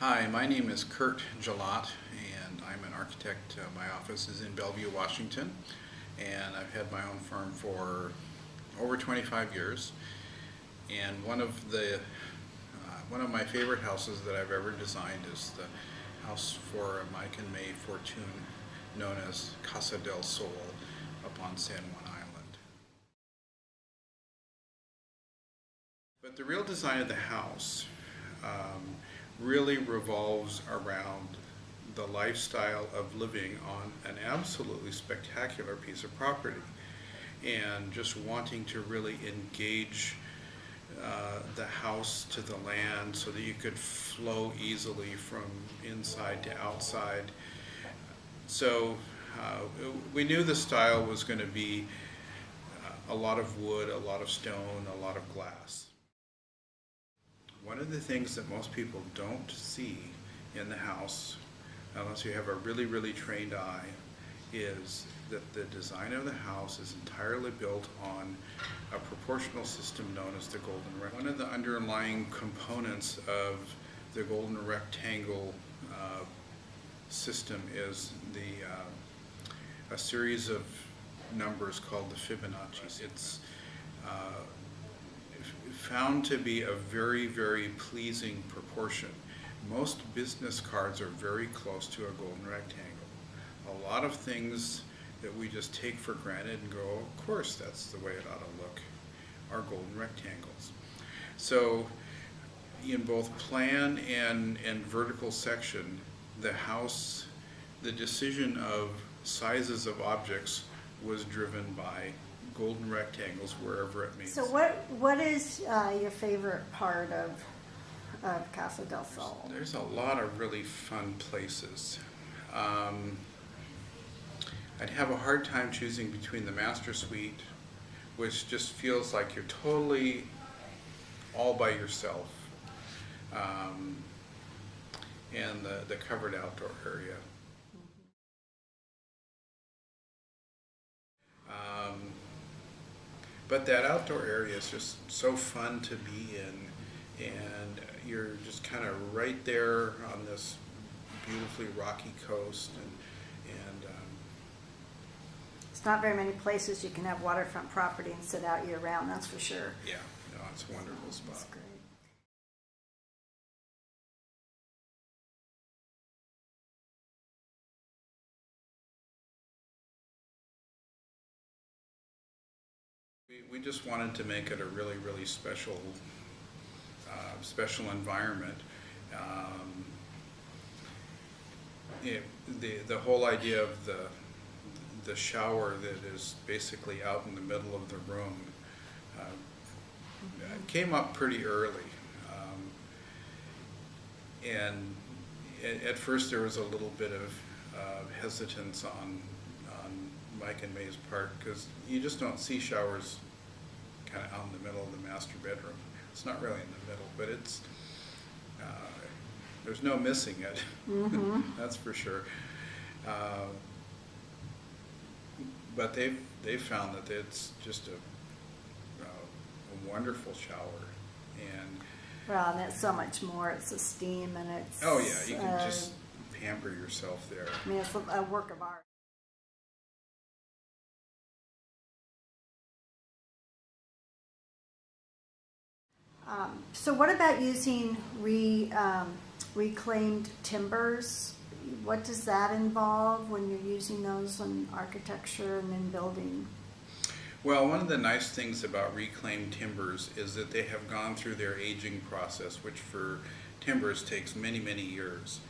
Hi, my name is Kurt Gelotte, and I'm an architect. My office is in Bellevue, Washington, and I've had my own firm for over 25 years. And one of my favorite houses that I've ever designed is the house for Mike and May Fortune, known as Casa del Sol, up on San Juan Island. But the real design of the house really revolves around the lifestyle of living on an absolutely spectacular piece of property, and just wanting to really engage the house to the land so that you could flow easily from inside to outside. So we knew the style was going to be a lot of wood, a lot of stone, a lot of glass. One of the things that most people don't see in the house, unless you have a really, really trained eye, is that the design of the house is entirely built on a proportional system known as the golden rectangle. One of the underlying components of the golden rectangle system is a series of numbers called the Fibonacci. It's found to be a very, very pleasing proportion. Most business cards are very close to a golden rectangle. A lot of things that we just take for granted and go, of course that's the way it ought to look, are golden rectangles. So in both plan and vertical section, the house, the decision of sizes of objects was driven by golden rectangles wherever it means. So what is your favorite part of Casa del Sol? There's a lot of really fun places. I'd have a hard time choosing between the master suite, which just feels like you're totally all by yourself, and the covered outdoor area. But that outdoor area is just so fun to be in, and you're just kind of right there on this beautifully rocky coast, and It's not very many places you can have waterfront property and sit out year round, that's for sure. yeah, no, it's a wonderful spot. That's great. We just wanted to make it a really, really special environment. The whole idea of the shower that is basically out in the middle of the room came up pretty early, and at first there was a little bit of hesitance on Mike and May's part, because you just don't see showers kind of out in the middle of the master bedroom. It's not really in the middle, but it's there's no missing it. Mm-hmm. That's for sure. But they've found that it's just a wonderful shower, and Well, and it's so much more. It's a steam, and it's oh yeah, you can just pamper yourself there. I mean, it's a work of art. So what about using reclaimed timbers? What does that involve when you're using those in architecture and in building? Well, one of the nice things about reclaimed timbers is that they have gone through their aging process, which for timbers takes many, many years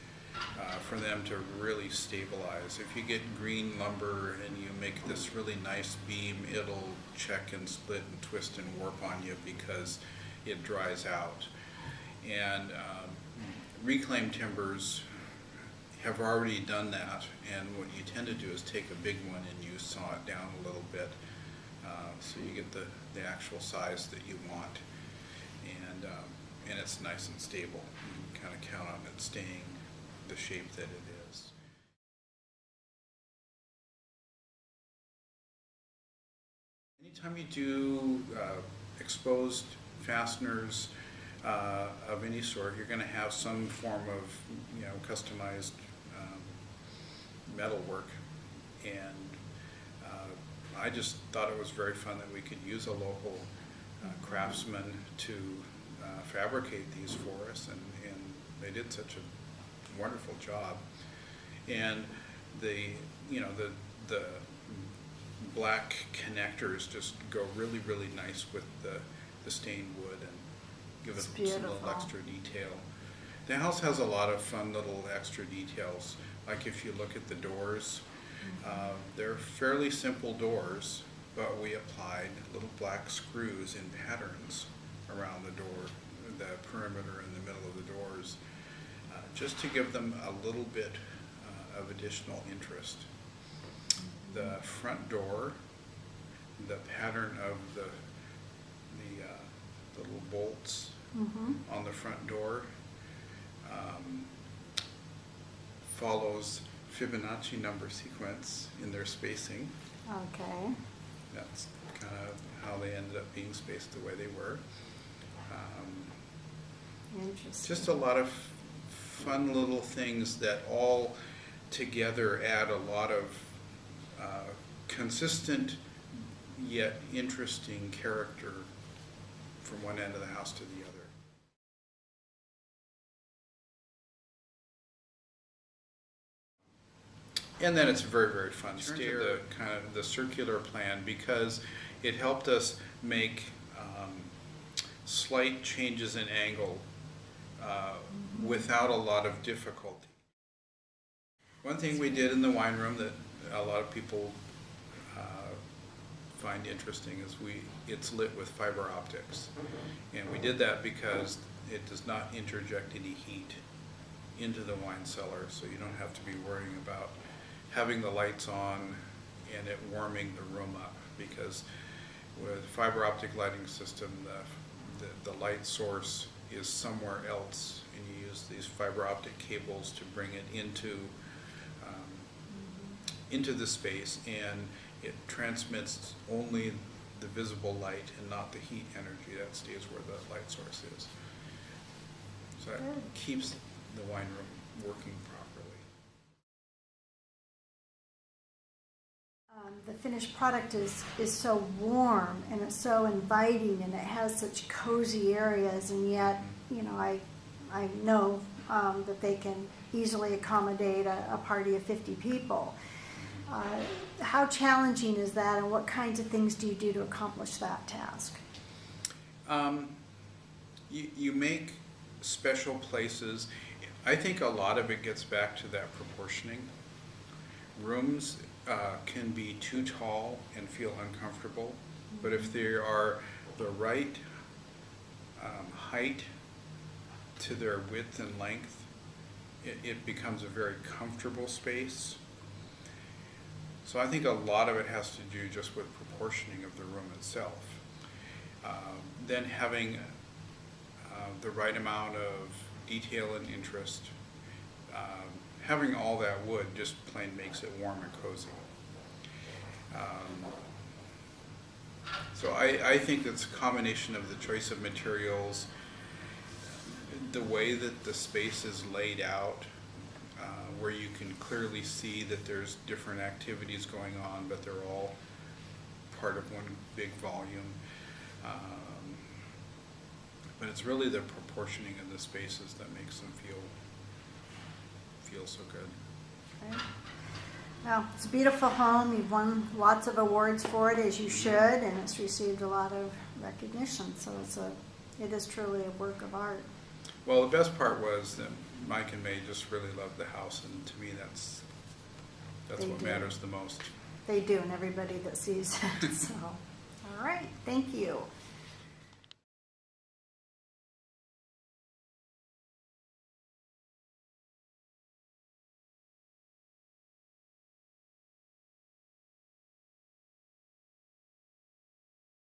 for them to really stabilize. If you get green lumber and you make this really nice beam, it'll check and split and twist and warp on you because it dries out. And reclaimed timbers have already done that, and what you tend to do is take a big one and you saw it down a little bit, so you get the actual size that you want, and it's nice and stable. You can kind of count on it staying the shape that it is. Anytime you do exposed fasteners, of any sort, you're going to have some form of, customized metalwork. And I just thought it was very fun that we could use a local craftsman to fabricate these for us, and they did such a wonderful job. And the black connectors just go really, really nice with the stained wood and give it some little extra detail. The house has a lot of fun little extra details, like if you look at the doors, they're fairly simple doors, but we applied little black screws in patterns around the door, the perimeter in the middle of the doors, just to give them a little bit of additional interest. The front door, the pattern of the little bolts on the front door follows Fibonacci number sequence in their spacing. Okay. That's kind of how they ended up being spaced the way they were. Interesting. Just a lot of fun little things that all together add a lot of consistent yet interesting character from one end of the house to the other. And then it's very, very fun. Stair, the kind of the circular plan, because it helped us make slight changes in angle without a lot of difficulty. One thing we did in the wine room that a lot of people find interesting is it's lit with fiber optics, and we did that because it does not interject any heat into the wine cellar, so you don't have to be worrying about having the lights on and it warming the room up, because with fiber optic lighting system, the light source is somewhere else, and you use these fiber optic cables to bring it into the space, and it transmits only the visible light and not the heat energy that stays where the light source is. So it keeps the wine room working properly. The finished product is so warm, and it's so inviting, and it has such cozy areas, and yet, I know that they can easily accommodate a party of 50 people. How challenging is that, and what kinds of things do you do to accomplish that task? You make special places. I think a lot of it gets back to that proportioning. Rooms can be too tall and feel uncomfortable, but if they are the right height to their width and length, it becomes a very comfortable space. So I think a lot of it has to do just with proportioning of the room itself. Then having the right amount of detail and interest. Having all that wood just plain makes it warm and cozy. So I think it's a combination of the choice of materials, the way that the space is laid out, where you can clearly see that there's different activities going on, but they're all part of one big volume. But it's really the proportioning of the spaces that makes them feel so good. Okay. Well, it's a beautiful home. You've won lots of awards for it, as you should, and it's received a lot of recognition. So it is truly a work of art. Well, the best part was that Mike and May just really loved the house, and to me that's what matters the most. They do, and everybody that sees it. So, all right, thank you.